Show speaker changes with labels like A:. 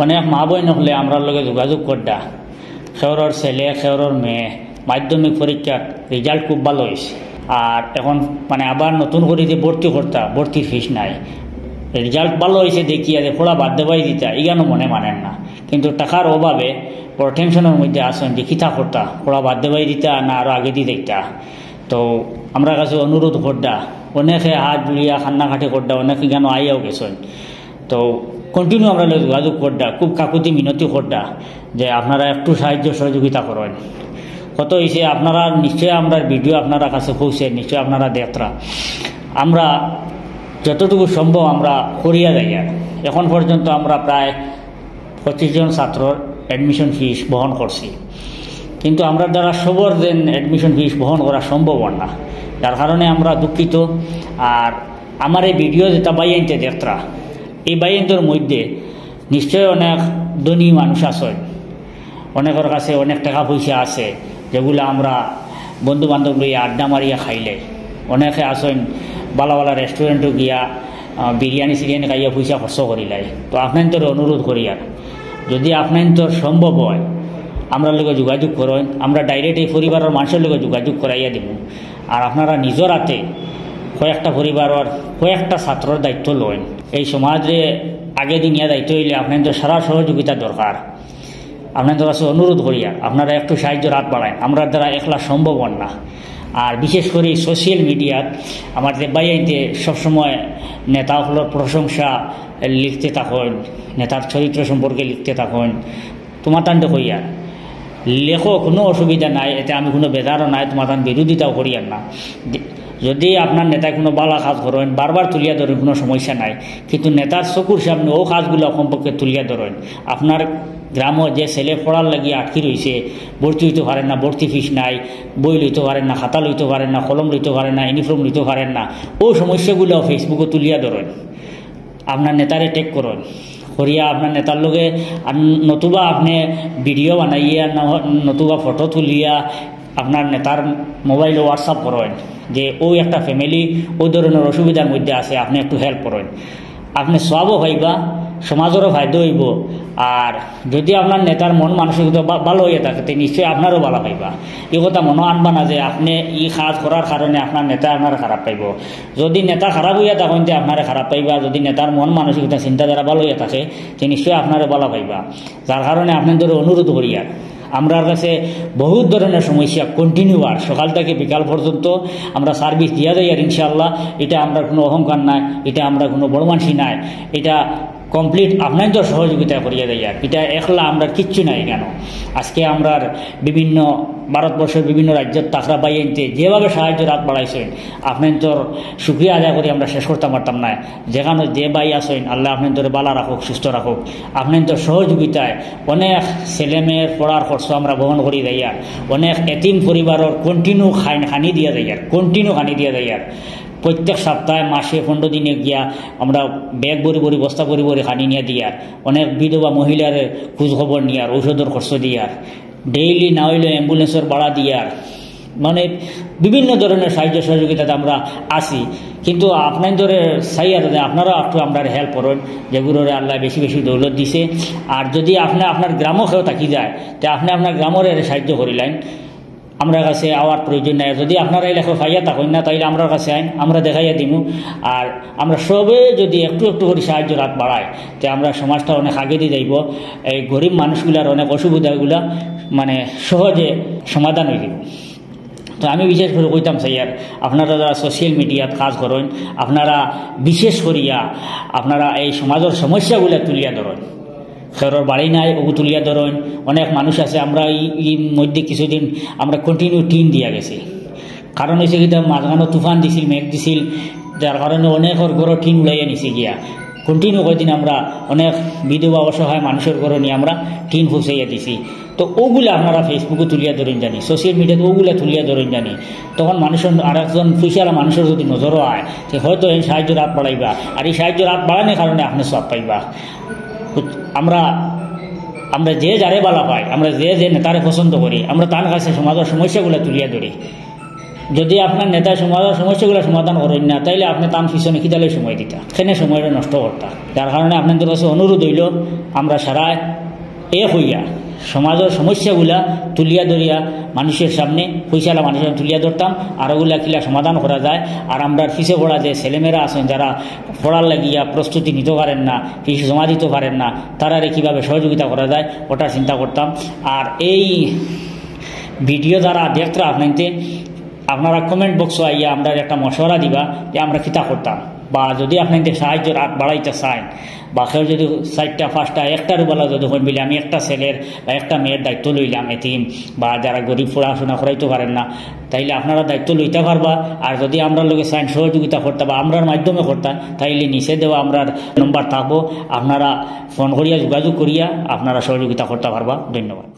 A: অনেক মা বোন হলে আমরা লগে যোগাযোগ করডা খেওরর ছেলে খেওরর মেয়ে মাধ্যমিক পরীক্ষার রেজাল্ট খুব ভালো হয়েছে, আর এখন মানে আবার নতুন করে যে ভর্তি করতা ভর্তির ফিস নাই, রেজাল্ট ভালো হয়েছে দেখিয়া যে পড়া বাদ দেওয়াই দিতা ইগানো মনে মানেন না, কিন্তু টাকার অভাবে বড় টেনশনের মধ্যে আসেন যে কিতা করতা পড়া বাদ দেওয়াই দিতা না আরও আগে দিয়ে দেখতা। তো আমরা কাছে অনুরোধ করডা, অনেকে হাত জুড়িয়া কান্নাকাটি করডা, অনেকে কেন আইয়াও গেছেন। তো কন্টিনিউ আমরা যোগাযোগ করডা, খুব কাকুতি মিনতি করডা যে আপনারা একটু সাহায্য সহযোগিতা করেন। কত হয়েছে আপনারা নিশ্চয়ই আমরা ভিডিও আপনারা কাছে পৌঁছে নিশ্চয়ই আপনারা দেখরা, আমরা যতটুকু সম্ভব আমরা করিয়া যাই। আর এখন পর্যন্ত আমরা প্রায় 25 জন ছাত্রর অ্যাডমিশন ফিস বহন করছি, কিন্তু আমরা দ্বারা সবর যেন অ্যাডমিশন ফিস বহন করা সম্ভব না, যার কারণে আমরা দুঃখিত। আর আমার এই ভিডিও যেটা বাইনতে দেখরা, এই বাইনদের মধ্যে নিশ্চয়ই অনেক ধনী মানুষ আছে, অনেকের কাছে অনেক টাকা পয়সা আছে, যেগুলো আমরা বন্ধু বান্ধব লইয়া আড্ডা মারিয়া খাইলে। অনেকে আসেন বালা বালা রেস্টুরেন্টে গিয়া বিরিয়ানি সিরিয়ানি খাইয়া পয়সা খরচ করিলাই। তো আপনার অনুরোধ করি, আর যদি আপনার সম্ভব হয় আমরা লগে যোগাযোগ করেন, আমরা ডাইরেক্ট এই পরিবারের মানুষের লগে যোগাযোগ করাইয়া দিব। আর আপনারা নিজের হাতে কয়েকটা পরিবারের কয়েকটা ছাত্রর দায়িত্ব লন। এই সমাজে আগে দিনিয়া দায়িত্ব হইলে আপনাদের সারা সহযোগিতা দরকার। আপনাদের কাছে অনুরোধ করি আপনারা একটু সাহায্যের হাত বাড়ায়, আমরা দ্বারা একলা সম্ভব না। আর বিশেষ করে সোশ্যাল মিডিয়াত আমাদের বাইতে সবসময় নেতাগুলোর প্রশংসা লিখতে থাকেন, নেতার চরিত্র সম্পর্কে লিখতে থাকেন। তোমার টানতে কইয়া লেখো, কোনো অসুবিধা নাই, এতে আমি কোনো বেজারও নাই, তোমার টান বিরোধিতাও করিয়ার না। যদি আপনার নেতায় কোনো বালা কাজ করেন বারবার তুলিয়া ধরেন, কোনো সমস্যা নাই, কিন্তু নেতার চকুর সামনে ও কাজগুলো সম্পর্কে তুলিয়া ধরেন। আপনার গ্রামও যে ছেলে পড়ার লাগিয়ে আটকি রয়েছে, ভর্তি হইতে পারেন না, ভর্তি ফিস নাই, বই লইতে পারেন না, খাতা লইতে পারেন না, কলম লইতে পারেন না, ইউনিফর্ম লইতে পারেন না, ও সমস্যাগুলো ফেসবুকে তুলিয়া ধরেন। আপনার নেতারে টেক করেন করিয়া আপনার নেতার লগে, নতুবা আপনি ভিডিও বানাইয়া নতুবা ফটো তুলিয়া আপনার নেতার মোবাইলে হোয়াটসঅ্যাপ করেন যে ও একটা ফ্যামিলি ওই ধরনের অসুবিধার মধ্যে আছে, আপনি একটু হেল্প করেন। আপনি সবও হইবা, সমাজেরও ফায়দা হইব। আর যদি আপনার নেতার মন মানসিকতা ভালো হইয়া থাকে তো নিশ্চয়ই আপনারও ভালো পাইবা। এই কথা মনে আনবা না যে আপনি ই কাজ করার কারণে আপনার নেতা আপনারা খারাপ পাইব। যদি নেতা খারাপ হইয়া থাকেন তো আপনারা খারাপ পাইবা, যদি নেতার মন মানসিকতা চিন্তাধারা ভালো হইয়া থাকে তো নিশ্চয়ই আপনারা ভালো পাইবা। যার কারণে আপনাদের অনুরোধ করি, আর আমরার কাছে বহুত ধরনের সমস্যা কন্টিনিউ, আর সকাল থেকে বিকাল পর্যন্ত আমরা সার্ভিস দিয়া যাই। আর ইনশাআল্লাহ এটা আমরা কোনো অহংকার নাই, এটা আমরা কোনো বড় মানসি নাই, এটা কমপ্লিট আপনার তো সহযোগিতা করিয়া দেয়। আর এটা একলা আমরা কিচ্ছু নাই। কেন আজকে আমরা বিভিন্ন ভারতবর্ষের বিভিন্ন রাজ্যের তাকরা বাইনতে যেভাবে সাহায্যের হাত বাড়াইছেন, আপনার তোর সুক্রিয়া আদায় করে আমরা শেষ করতে পারতাম না। যেখানে যে বাই আসেন আল্লাহ আপনার তোর বালা রাখুক, সুস্থ রাখুক। আপনার তোর সহযোগিতায় অনেক ছেলেমেয়ের পড়ার খরচ আমরা বহন করি দেয়, আর অনেক এতিম পরিবারের কন্টিনিউ খানি দিয়া দেয়, আর কন্টিনিউ খানি দিয়া দেয়। আর প্রত্যেক সপ্তাহে মাসে 15 দিনে গিয়া আমরা ব্যাগ ভরি ভরি বস্তা ভরি ভরি খানি নিয়ে দিয়ার, অনেক বিধবা মহিলার খোঁজখবর নিয়ার, ঔষধের খরচ দিয়ার, ডেইলি না হইলে অ্যাম্বুলেন্সের ভাড়া দিয়ার, মানে বিভিন্ন ধরনের সাহায্য সহযোগিতাতে আমরা আসি। কিন্তু আপনাদের চাই আর আপনারাও একটু আমরা হেল্প করেন, যেগুলোর আল্লাহ বেশি বেশি দৌলত দিছে। আর যদি আপনি আপনার গ্রামও খেয়েও থাকি যায় তো আপনি আপনার গ্রামের সাহায্য করিলেন, আমরা কাছে আওয়ার প্রয়োজন নাই। যদি আপনারা এই লেখা পাইয়া থাকেন না তাইলে আমরা কাছে আইন, আমরা দেখাইয়া দিব। আর আমরা সবে যদি একটু একটু করে সাহায্য রাত বাড়ায় তো আমরা সমাজটা অনেক আগে দিয়ে যাইব। এই গরিব মানুষগুলার অনেক অসুবিধাগুলা মানে সহজে সমাধান হয়ে যাব। তো আমি বিশেষ করে কইতাম স্যার, আপনারা যারা সোশ্যাল মিডিয়াত কাজ করেন আপনারা বিশেষ করিয়া আপনারা এই সমাজের সমস্যাগুলো তুলিয়া ধরেন। খেরোর বাড়ি নাই ওগু তুলিয়া ধরেন। অনেক মানুষ আছে, আমরা এই মধ্যে কিছুদিন আমরা কন্টিনিউ টিন দিয়া গেছি, কারণ হয়েছে কি মাঝখানে তুফান দিছিল, মেঘ দিছিল, যার কারণে অনেকের ঘর টিন উড়াইয়া নিছে গিয়া। কন্টিনিউ কয়েকদিন আমরা অনেক বিধবা অসহায় মানুষের ঘর নিয়ে আমরা টিন ফুসাইয়া দিছি। তো ওগুলো আপনারা ফেসবুকে তুলিয়া ধরেন জানি, সোশ্যাল মিডিয়াতে ওগুলো তুলিয়া ধরেন জানি, তখন মানুষের আর একজন পয়সালা মানুষের যদি নজরও আয় সে হয়তো এই সাহায্য রাত বাড়াইবা, আর এই সাহায্য রাত বাড়ানোর কারণে আপনি সব পাইবা। আমরা আমরা যে যারে বালা পাই, আমরা যে যে নেতারে পছন্দ করি, আমরা তার কাছে সমাজের সমস্যাগুলো তুলিয়া ধরি। যদি আপনার নেতা সমাধান সমস্যাগুলো সমাধান করেন না, তাইলে আপনি তাম পিছনে খিদালে সময় দিতা, সেখানে সময়টা নষ্ট করতা। যার কারণে আপনাদের কাছে অনুরোধ হইল, আমরা সারা এক হইয়া সমাজের সমস্যাগুলা তুলিয়া ধরিয়া মানুষের সামনে পয়সালা মানুষের সামনে তুলিয়া ধরতাম, আর ওগুলা কিলা সমাধান করা যায়। আর আমরা পিছিয়ে পড়া যে ছেলেমেয়েরা আছেন যারা পড়ার লাগিয়া প্রস্তুতি নিতে পারেন না, কিছু জমা দিতে পারেন না, তারারে কীভাবে সহযোগিতা করা যায় ওটার চিন্তা করতাম। আর এই ভিডিও যারা দেখতে আপনারা কমেন্ট বক্সে আইয়া আমরা একটা মশওয়ারা দিবা যে আমরা কিতা করতাম, বা যদি আপনাদের সাহায্য রাত বাড়াইতে চান, বা কেউ যদি 4টা 5টা 1টার বেলা যদি হন বলে আমি একটা ছেলের বা একটা মেয়ের দায়িত্ব লইলাম, এতিম বা যারা গরিব পড়াশোনা করাইতে পারেন না, তাইলে আপনারা দায়িত্ব লইতে পারবা। আর যদি আমরা লোকে চান সহযোগিতা করতে বা আমরার মাধ্যমে করতাম, তাইলে নিচে দেওয়া আমরা নম্বর থাকবো, আপনারা ফোন করিয়া যোগাযোগ করিয়া আপনারা সহযোগিতা করতে পারবা। ধন্যবাদ।